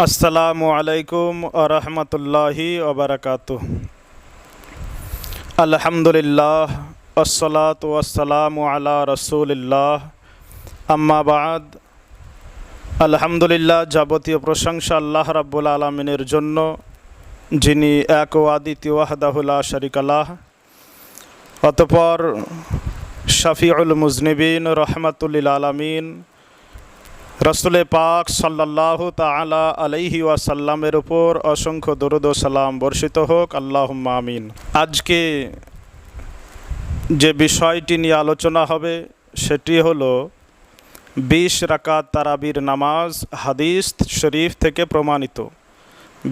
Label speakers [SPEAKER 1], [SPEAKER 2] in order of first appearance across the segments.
[SPEAKER 1] আসসালামু আলাইকুম আরহামতুল্লাহি ওবারাকাতুহ। আলহামদুলিল্লাহ আসসালাতু ওয়াসসালামু আলা রাসূলিল্লাহ আম্মা বাদ। আলহামদুলিল্লাহ, যাবতীয় প্রশংসা আল্লাহ রাব্বুল আলামিনের জন্য, যিনি এক ও আদিতি ওয়াহদাহু লা শারীকা লাহ। অতঃপর শাফিউল মুজনিবিন রহমাতুল লিল আলামিন রসুলে পাক সাল্লাল্লাহু তাআলা আলাইহি ওয়াসাল্লামের উপর অসংখ্য দরুদ ও সালাম বর্ষিত হোক, আল্লাহুম্মা আমিন। আজকে যে বিষয়টি নিয়ে আলোচনা হবে সেটি হলো 20 রাকাত তারাবির নামাজ হাদিস শরীফ থেকে প্রমাণিত।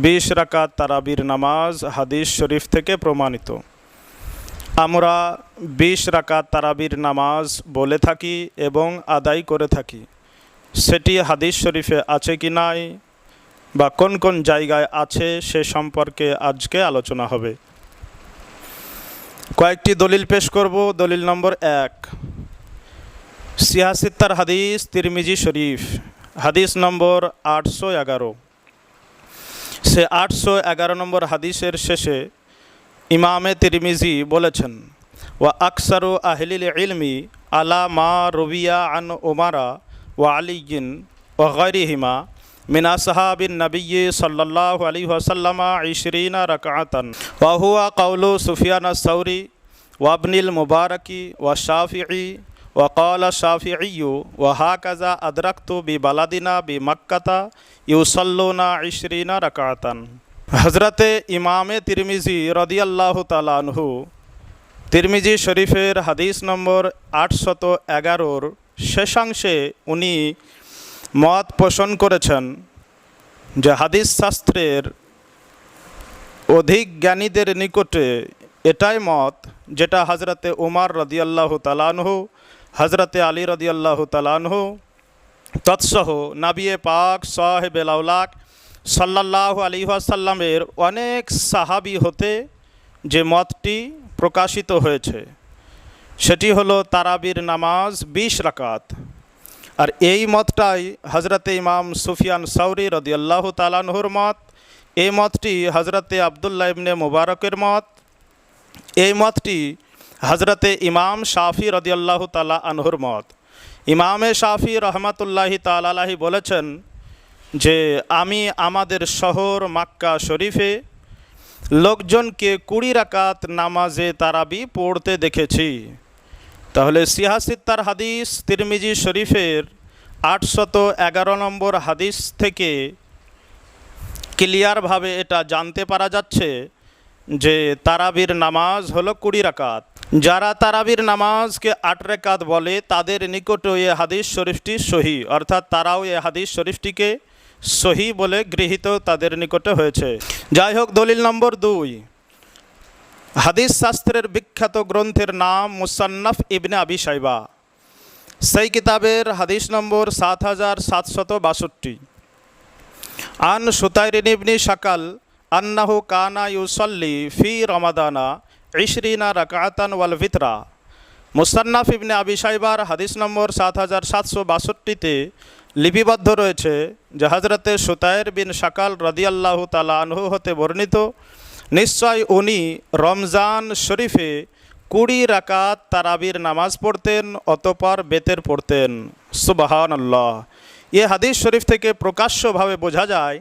[SPEAKER 1] 20 রাকাত তারাবির নামাজ হাদিস শরীফ থেকে প্রমাণিত। আমরা 20 রাকাত তারাবির নামাজ বলে থাকি এবং আদায় করে থাকি, সেটি হাদিস শরীফে আছে কি নাই বা কোন কোন জায়গায় আছে সে সম্পর্কে আজকে আলোচনা হবে। কয়েকটি দলিল পেশ করব। দলিল নম্বর 1, সিয়াসিত্তার হাদিস তিরমিজি শরীফ, হাদিস নম্বর 811। সে 811 নম্বর হাদিসের শেষে ইমামে তিরমিজি বলেছেন, ওয়া আকসারু আহলিল ইলমি আলা মা রুবিয়া আন উমারা ওয়া আলিয়িন ওয়া গায়রিহিমা মিন আসহাবিন নবিয়্যি সাল্লাল্লাহু আলাইহি ওয়াসাল্লাম 20 রাকাতান ওয়া হুয়া কাউলু সুফিয়ান আস-সাউরি ওয়া ইবনুল মুবারাকি ওয়া শাফিঈ ওয়া ক্বালা শাফিঈয়্যু ওয়া হাকাযা আদরাকতু বিবালাদিনা বিমাক্কাতা ইউসাল্লুনা 20 রাকাতান। হযরতে ইমামে তিরমিজি রাদিয়াল্লাহু তাআলা আনহু তিরমিজি শরীফের হাদিস নম্বর 811 শেষাংশে উনি মত পোষণ করেছেন যে হাদিস শাস্ত্রের অধিক জ্ঞানীদের নিকটে এটাই মত যেটা হজরতে উমর রাদিয়াল্লাহু তাআলা আনহু, হজরতে আলী রাদিয়াল্লাহু তাআলা আনহু তৎসহ নবিয়ে পাক সাহেবেল আওলাক সাল্লাল্লাহু আলাইহি ওয়াসাল্লামের অনেক সাহাবী হতে যে মতটি প্রকাশিত হয়েছে সেটি হলো তারাবির নামাজ 20 রাকাত। আর এই মতটাই হজরতে ইমাম সুফিয়ান সাউরি রাদিয়াল্লাহু তাআলা আনহুর মত। এই মতটি হজরতে আবদুল্লাহ ইবনে মুবারকের মত। এই মতটি হজরতে ইমাম শাফি রাদিয়াল্লাহু তাআলা আনহুর মত। ইমামে শাফি রহমাতুল্লাহি তাআলা আলাইহি বলেছেন যে আমি আমাদের শহর মক্কা শরীফে লোকজনকে 20 রাকাত নামাজে তারাবি পড়তে দেখেছি। তাহলে সিয়াসিত্তার হাদিস তিরমিজি শরীফের 811 নম্বর হাদিস থেকে ক্লিয়ারভাবে এটা জানতে পারা যাচ্ছে যে তারাবির নামাজ হলো 20 রাকাত। যারা তারাবির নামাজকে 8 রাকাত বলে তাদের নিকটে এই হাদিস শরীফটি সহি, অর্থাৎ তারাও এই হাদিস শরীফটিকে সহি বলে গৃহীত তাদের নিকটে হয়েছে। যাই হোক, দলিল নম্বর 2, হাদিস শাস্ত্রের বিখ্যাত গ্রন্থের নাম মুসান্নাফ ইবনে আবি শাইবা। সেই কিতাবের হাদিস নম্বর 7762। আন সুতাইরিন ইবনে শাকাল আন্নাহু কানা ইউসাল্লি ফি রমাদানা 20 রাকাতান ওয়াল ভিতরা। মুসান্নাফ ইবনে আবি শাইবার হাদিস নম্বর 7762তে লিপিবদ্ধ রয়েছে যে হজরতে সুতাইর বিন শাকাল রাদিয়াল্লাহু তাআলা আনহু হতে বর্ণিত, নিশ্চয় উনি রমজান শরীফে 20 রাকাত তারাবির নামাজ পড়তেন, অতঃপর বেতের পড়তেন। সুবহানাল্লাহ। এ হাদিস শরীফ থেকে প্রকাশ্যভাবে বোঝা যায়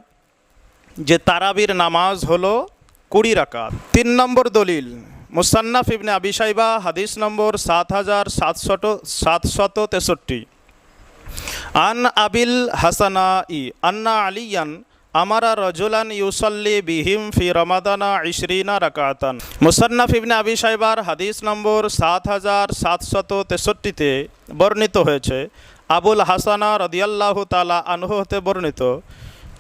[SPEAKER 1] যে তারাবির নামাজ হলো 20 রাকাত। 3 নম্বর দলিল, মুসান্নাফ ইবনে আবি শাইবা হাদিস নম্বর 7763। আন আবিল হাসানাই আন্না আলিয়ান আমারা রজুলান ইউসাল্লি বিহিম ফি রমাদানা 20 রাকাতান। মুসান্নাফ ইবনে আবি শাইবার হাদিস নম্বর 7763তে বর্ণিত হয়েছে, আবুল হাসানা রাদিয়াল্লাহু তাআলা আনহু হতে বর্ণিত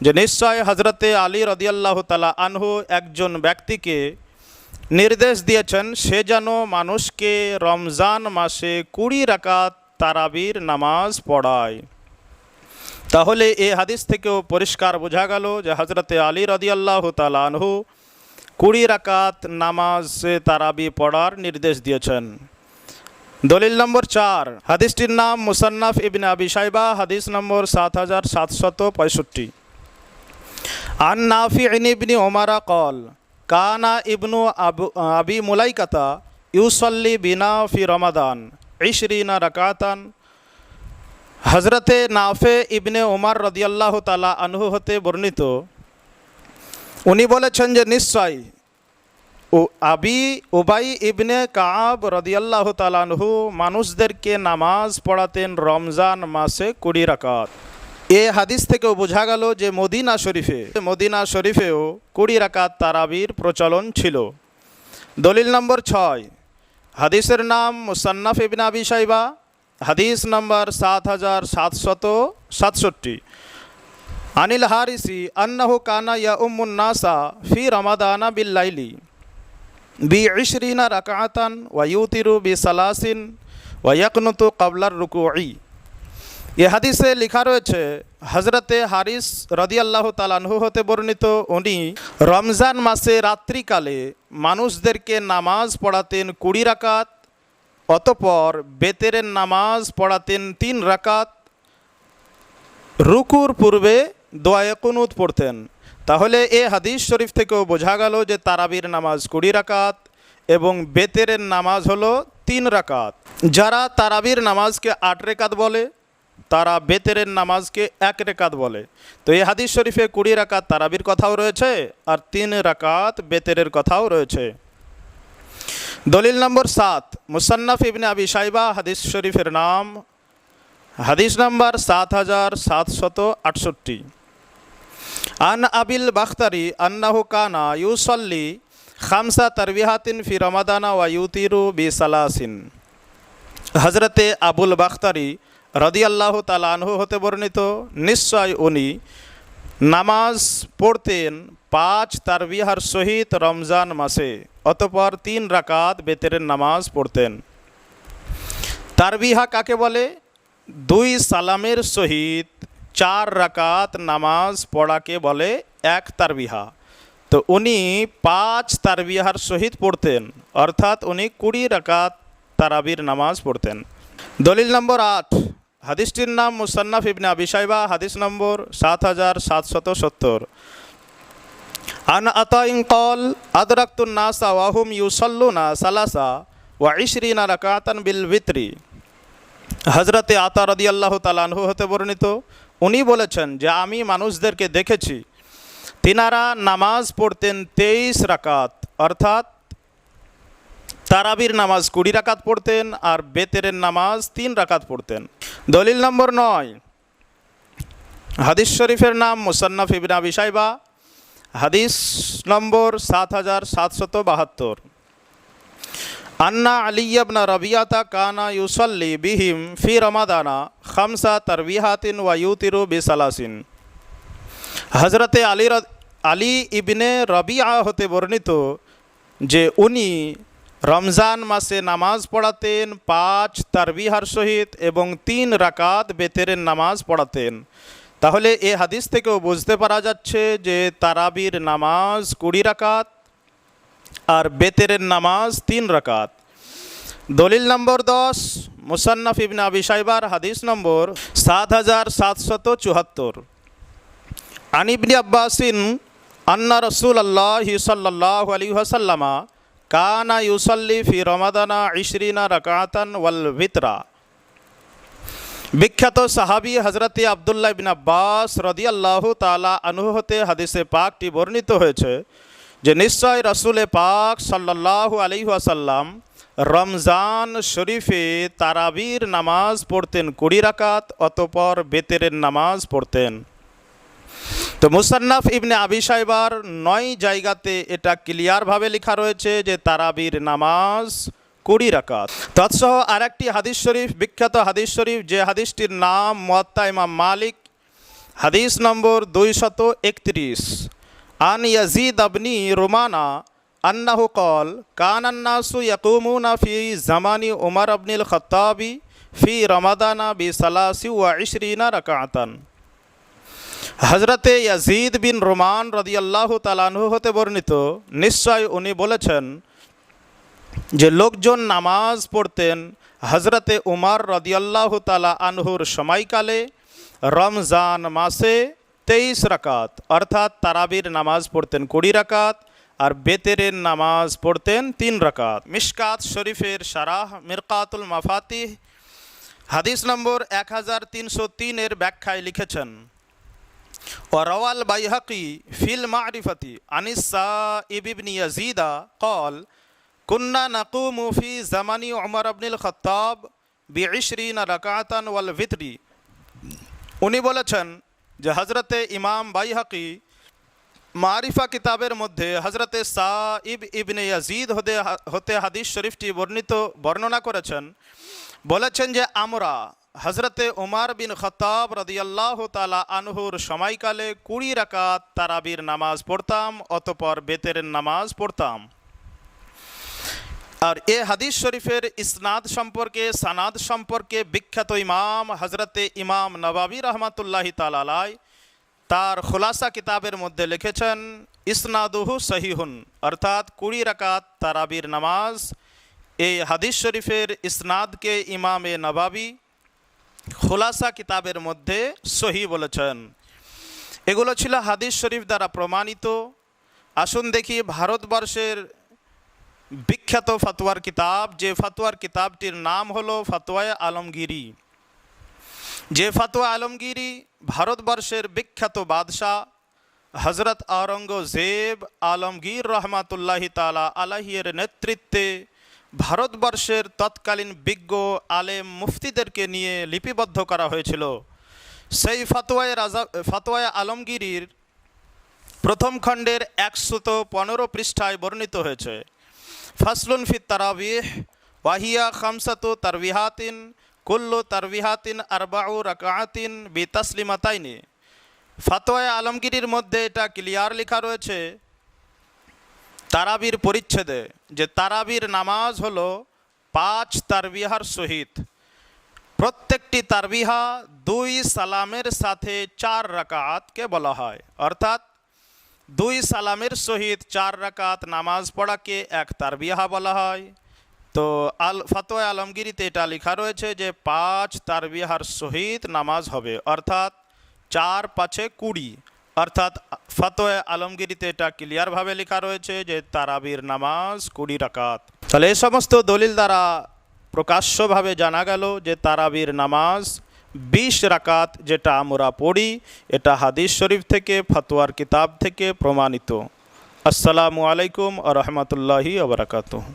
[SPEAKER 1] যে নিশ্চয় হজরতে আলী রাদিয়াল্লাহু তাআলা আনহু একজন ব্যক্তিকে নির্দেশ দিয়েছেন সে যেন মানুষকে রমজান মাসে 20 রাকাত তারাবির নামাজ পড়ায়। তাহলে এই হাদিস থেকেও পরিষ্কার বোঝা গেল যে হজরতে আলী রাদিয়াল্লাহু তাআলা আনহু 20 রাকাত নামাজে তারাবি পড়ার নির্দেশ দিয়েছেন। দলিল নম্বর 4, হাদিসটির নাম মুসান্নাফ ইবনে আবি শাইবা, হাদিস নম্বর 7765। আন নাফি'ন ইবনি ওমারা কল কানা ইবনু আবি মুলাইকাতা ইউসাল্লি বিনা ফি রমাদান 20 রাকাতান। হজরতে নাফে ইবনে ওমর রাদিয়াল্লাহু তাআলা আনহু হতে বর্ণিত, উনি বলেছেন যে নিশ্চয় আবি উবাই ইবনে কাব রাদিয়াল্লাহু তাআলা আনহু মানুষদেরকে নামাজ পড়াতেন রমজান মাসে 20 রাকাত। এ হাদিস থেকেও বোঝা গেল যে মদিনা শরীফেও 20 রাকাত তারাবির প্রচলন ছিল। দলিল নম্বর 6, হাদিসের নাম মুসান্নাফ ইবনে আবি শাইবা, হাদিস নম্বর 7767। আনিল হারিসি আন্নাহু কানা ইয়াউম্মুন নাসা ফি রমাদানা বিল লাইলি বি 20 রাকাতান ওয়া ইউতিরু বি সালাসিন ওয়া ইয়াকনুতু ক্বাবলার রুকুই। এ হাদিসে লেখা রয়েছে হজরতে হারিস রাদিয়াল্লাহু তাআলা আনহু হতে বর্ণিত, উনি রমজান মাসে রাত্রিকালে মানুষদেরকে নামাজ পড়াতেন 20 রাকাত, অতঃপর বেতেরের নামাজ পড়াতেন 3 রাকাত, রুকুর পূর্বে দোয়ায়ে কুনুত পড়তেন। তাহলে এ হাদিস শরীফ থেকেও বোঝা গেল যে তারাবির নামাজ 20 রাকাত এবং বেতেরের নামাজ হলো 3 রাকাত। যারা তারাবির নামাজকে 8 রেকাত বলে, তারা বেতেরের নামাজকে 1 রেকাত বলে। তো এই হাদিস শরীফে 20 রাকাত তারাবির কথাও রয়েছে আর 3 রাকাত বেতেরের কথাও রয়েছে। দলিল নম্বর 7, মুসান্নাফ ইবনে আবি শাইবা, হাদিস শরীফের নাম হাদিস নম্বর 7768। আন আবিল বাখতারি আন্নাহু কানা ইউসাল্লি 5 তারবিহাতিন ফি রমাদানা ওয়া ইউতিরু বি সালাসিন। হজরতে আবুল বাখতারি রাদিয়াল্লাহু তাআলা আনহু হতে বর্ণিত, নিশ্চয় উনি নামাজ পড়তেন 5 তারবিহার সহিত রমজান মাসে, অতঃপর 3 রাকাত বেতেরের নামাজ পড়তেন। তারবিহা কাকে বলে? 2 সালামের সহিত 4 রাকাত নামাজ পড়াকে বলে 1 তারবিহা। তো উনি 5 তারবিহার সহিত পড়তেন, অর্থাৎ উনি 20 রাকাত তারাবির নামাজ পড়তেন। দলিল নম্বর 8, হাদিসটির নাম মুসান্নাফ ইবনে আবি শাইবা, হাদিস নম্বর 7770। আন আতাইন কল আদরাকতুন নাসা ওয়া হুম ইউসাল্লুনা সালাসা ওয়া 20 রাকাতান বিল বিতরি। হজরতে আতা রাদিয়াল্লাহু তাআলা আনহু হতে বর্ণিত, উনি বলেছেন যে আমি মানুষদেরকে দেখেছি তিনারা নামাজ পড়তেন 23 রাকাত, অর্থাৎ তারাবির নামাজ 20 রাকাত পড়তেন আর বেতেরের নামাজ 3 রাকাত পড়তেন। দলিল নম্বর 9, হাদিস শরীফের নাম মুসান্নাফ ইবনে আবি শাইবা, হাদিস নম্বর 7772। আন্না আলী ইবনে রাবিয়াতা কানা ইউসাল্লি বিহিম ফি রমাদানা 5 তারবিহাতিন ওয়া ইউতিরু বি সালাসিন। হজরতে আলী ইবনে রাবিয়া হতে বর্ণিত যে উনি রমজান মাসে নামাজ পড়াতেন 5 তারবিহার সহিত এবং 3 রাকাত বেতেরের নামাজ পড়াতেন। তাহলে এ হাদিস থেকেও বুঝতে পারা যাচ্ছে যে তারাবির নামাজ 20 রাকাত আর বেতেরের নামাজ 3 রাকাত। দলিল নম্বর 10, মুসান্নাফ ইবনে আবি শাইবার, হাদিস নম্বর 7774। আন ইবনে আব্বাসিন আন্না রাসূলুল্লাহি সাল্লাল্লাহু আলাইহি ওয়াসাল্লাম কানা ইউসাল্লি ফি রমাদানা 20 রাকাতান ওয়াল বিতরা। বিখ্যাত সাহাবী হজরতে আবদুল্লাহ ইবনে আব্বাস রাদিয়াল্লাহু তাআলা আনহু হতে হাদিসে পাকটি বর্ণিত হয়েছে যে নিশ্চয় রাসূলে পাক সাল্লাল্লাহু আলাইহি ওয়াসাল্লাম রমজান শরীফে তারাবির নামাজ পড়তেন 20 রাকাত, অতঃপর বেতেরের নামাজ পড়তেন। তো মুসান্নাফ ইবনে আবি শাইবার 9 জায়গাতে এটা ক্লিয়ারভাবে লেখা রয়েছে যে তারাবির নামাজ 20 রাকাত। তৎসহ আরেকটি হাদিস শরীফ, বিখ্যাত হাদিস শরীফ, যে হাদিসটির নাম মুয়াত্তা ইমাম মালিক, হাদিস নম্বর 231। আন ইয়াজিদ ইবনে রুমানা আন্নাহু কল কানান নাসু ইয়াকুমুনা ফি জামানি উমর ইবনুল খাত্তাবি ফি রমাদানা বি 23 রাকাতান। হজরতে ইয়াজিদ বিন রুমান রাদিয়াল্লাহু তাআলা আনহু হতে বর্ণিত, নিশ্চয় উনি বলেছেন যে লোকজন নামাজ পড়তেন হজরতে উমর রাদিয়াল্লাহু তাআলা আনহুর সময়কালে রমজান মাসে 23 রাকাত, অর্থাৎ তারাবির নামাজ পড়তেন 20 রাকাত আর বেতেরের নামাজ পড়তেন 3 রাকাত। মিশকাত শরীফের শারাহ মিরকাতুল মাফাতিহ হাদিস নম্বর 1303 এর ব্যাখ্যায় লিখেছেন, ওয়ারাওয়াল বাইহাকি ফিল মারিফাতি আনিস সাইব ইবনে ইয়াজিদা قال কুন্না নাকুমু ফি জামানি উমর ইবনুল খাত্তাব বি20 রাকাতান ওয়াল ভিতরি। উনি বলেছেন যে হযরতে ইমাম বাইহাকি মারিফা কিতাবের মধ্যে হযরতে সাইব ইবনে ইয়াজিদ হতে হাদিস শরীফটি বর্ণনা করেছেন। বলেছেন যে আমরা হযরতে উমর বিন খাত্তাব রাদিয়াল্লাহু তাআলা আনহুর সময়কালে 20 রাকাত তারাবির নামাজ পড়তাম, অতঃপর বেতেরের নামাজ পড়তাম। আর এ হাদিস শরীফের ইসনাদ সম্পর্কে সানাদ সম্পর্কে বিখ্যাত ইমাম হযরতে ইমাম নববী রহমাতুল্লাহি তাআলা আলাইহি তার খুলাসা কিতাবের মধ্যে লিখেছেন, ইসনাদুহু সহিহুন, অর্থাৎ 20 রাকাত তারাবির নামাজ। এই হাদিস শরীফের ইসনাদকে ইমামে নববী খুলাসা কিতাবের মধ্যে সহি বলেছেন। এগুলো ছিল হাদিস শরীফ দ্বারা প্রমাণিত। আসুন দেখি ভারতবর্ষের বিখ্যাত ফতোয়ার কিতাব, যে ফতোয়ার কিতাবটির নাম হলো ফতোয়ায়ে আলমগীরি। যে ফতোয়া আলমগীরি ভারতবর্ষের বিখ্যাত বাদশাহ হজরত আওরঙ্গজেব আলমগীর রহমাতুল্লাহি তাআলা আলাইহির নেতৃত্বে ভারতবর্ষের তৎকালীন বিজ্ঞ আলেম মুফতিদেরকে নিয়ে লিপিবদ্ধ করা হয়েছিল। সেই ফতোয়ায়ে আলমগীরির প্রথম খণ্ডের 115 পৃষ্ঠায় বর্ণিত হয়েছে, ফাসলুন ফি তারাবিহ ওয়াহিয়া খামসাতু তারবিহাতিন কুল্লু তারবিহাতিন আরবাউ রাকাআতিন বিতাসলিমাতাইনি। ফতোয়ায়ে আলমগীরির মধ্যে এটা ক্লিয়ার লেখা রয়েছে তারাবির পরিচ্ছেদে যে তারাবির নামাজ হলো 5 তারবিহার সহিত। প্রত্যেকটি তারবিহা 2 সালামের সাথে 4 রাকাতকে বলা হয়, অর্থাৎ 2 সালামের সহিত 4 রাকাত নামাজ পড়াকে এক তারবিহা বলা হয়। তো ফতোয়া আলমগীরিতে এটা লেখা রয়েছে যে 5 তারবিহার সহিত নামাজ হবে, অর্থাৎ 4 5 20, অর্থাৎ ফতোয়া আলমগীরিতে এটা ক্লিয়ারভাবে লেখা রয়েছে যে তারাবির নামাজ 20 রাকাত। তাহলে এই সমস্ত দলিল দ্বারা প্রকাশ্যভাবে জানা গেল যে তারাবির নামাজ 20 রাকাত যেটা আমরা পড়ি এটা হাদিস শরীফ থেকে ফতোয়ার কিতাব থেকে প্রমাণিত। আসসালামু আলাইকুম ওয়া রাহমাতুল্লাহি ওয়া বারাকাতুহু।